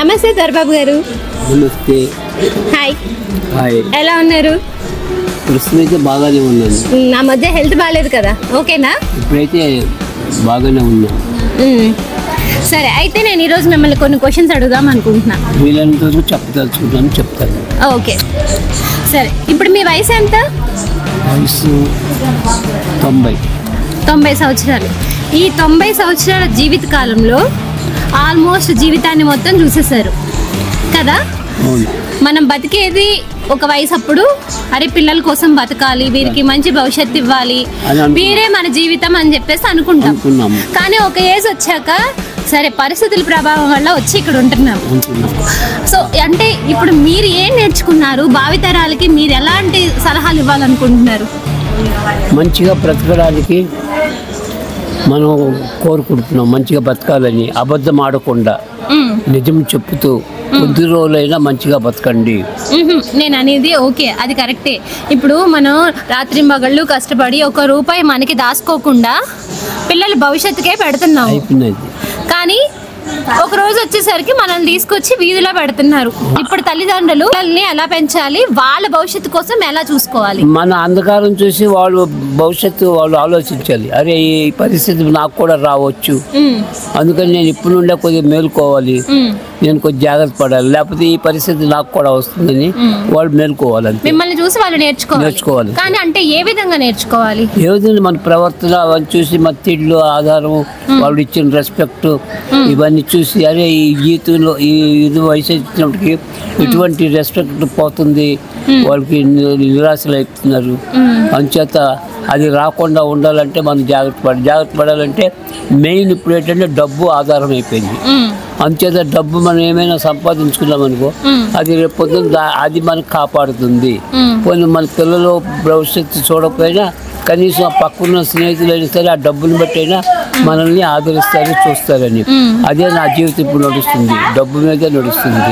నమస్తే దర్బాబు గారు. నమస్తే. హాయ్. హాయ్. ఎలా ఉన్నారు? ప్రస్తుతం అయితే బాగానే ఉన్నాను. నా మధ్య హెల్త్ బాగాలేదు కదా, ఓకేనా? ఇప్పుడైతే బాగానే ఉన్నాను. సరే, అయితే నేను ఈరోజు మిమ్మల్ని కొన్ని క్వశ్చన్స్ అడుగుదాం అనుకుంటున్నా. వీళ్ళంతా చెప్పదలుచుకుంటాను, చెప్తాను. ఓకే, సరే. ఇప్పుడు మీ వయసు ఎంత? వయసు 90 సంవత్సరాలు. ఈ 90 సంవత్సరాల జీవిత కాలంలో ఆల్మోస్ట్ జీవితాన్ని మొత్తం చూసేశారు కదా. మనం బతికేది ఒక వయసు అప్పుడు, అరే పిల్లల కోసం బతకాలి, వీరికి మంచి భవిష్యత్తు ఇవ్వాలి, వీరే మన జీవితం అని చెప్పేసి అనుకుంటాం. కానీ ఒక ఏజ్ వచ్చాక సరే పరిస్థితుల ప్రభావం వల్ల వచ్చి ఇక్కడ ఉంటున్నాం. సో అంటే ఇప్పుడు మీరు ఏం నేర్చుకున్నారు? భావితరాలకి మీరు ఎలాంటి సలహాలు ఇవ్వాలనుకుంటున్నారు? మంచిగా బ్రతకడానికి మనం కోరుకుంటున్నాం. మంచిగా బతకాలని, అబద్ధం ఆడకుండా నిజం చెప్తూ కొద్ది రోజులైనా మంచిగా బతకండి. నేను అనేది ఓకే, అది కరెక్టే. ఇప్పుడు మనం రాత్రి మగళ్ళు కష్టపడి ఒక రూపాయి మనకి దాచుకోకుండా పిల్లల భవిష్యత్తుకే పెడుతున్నాం. కానీ ఒక రోజు వచ్చేసరికి మనల్ని తీసుకొచ్చి వీధిలో పెడుతున్నారు. ఇప్పుడు తల్లిదండ్రులు పిల్లల్ని ఎలా పెంచాలి, వాళ్ళ భవిష్యత్తు కోసం ఎలా చూసుకోవాలి? మన అంధకారం చూసి వాళ్ళు భవిష్యత్తు వాళ్ళు ఆలోచించాలి. అరే ఈ పరిస్థితి నాకు కూడా రావచ్చు, అందుకని నేను ఇప్పుడు నుండే కొద్దిగా మేలుకోవాలి, నేను కొద్దిగా జాగ్రత్త పడాలి, లేకపోతే ఈ పరిస్థితి నాకు కూడా వస్తుందని వాళ్ళు మేలుకోవాలి. మిమ్మల్ని చూసి వాళ్ళు నేర్చుకోవాలి. కానీ అంటే ఏ విధంగా నేర్చుకోవాలి? ఏ విధంగా మన ప్రవర్తన అవన్నీ చూసి, మన తిండ్లు ఆధారం, వాళ్ళు ఇచ్చిన రెస్పెక్ట్, ఇవన్నీ చూసి అరే ఈ జీవితంలో ఇది వయసు వచ్చినప్పటికీ ఇటువంటి రెస్పెక్ట్ పోతుంది, వాళ్ళకి నిరాశలు అవుతున్నారు. అందుచేత అది రాకుండా ఉండాలంటే మనం జాగ్రత్త పడాలంటే మెయిన్ ఇప్పుడు ఏంటంటే డబ్బు ఆధారం అయిపోయింది. అందుచేత డబ్బు మనం ఏమైనా సంపాదించుకున్నాం అనుకో, అది రేపు పొద్దున్న అది మనకు కాపాడుతుంది. పోనీ మన పిల్లలు భవిష్యత్తు చూడకపోయినా కనీసం ఆ పక్కన్న స్నేహితులు అయినా సరే ఆ డబ్బుని బట్టి అయినా మనల్ని ఆదరిస్తారు, చూస్తారని. అదే నా జీవితం ఇప్పుడు నడుస్తుంది, డబ్బు మీదే నడుస్తుంది.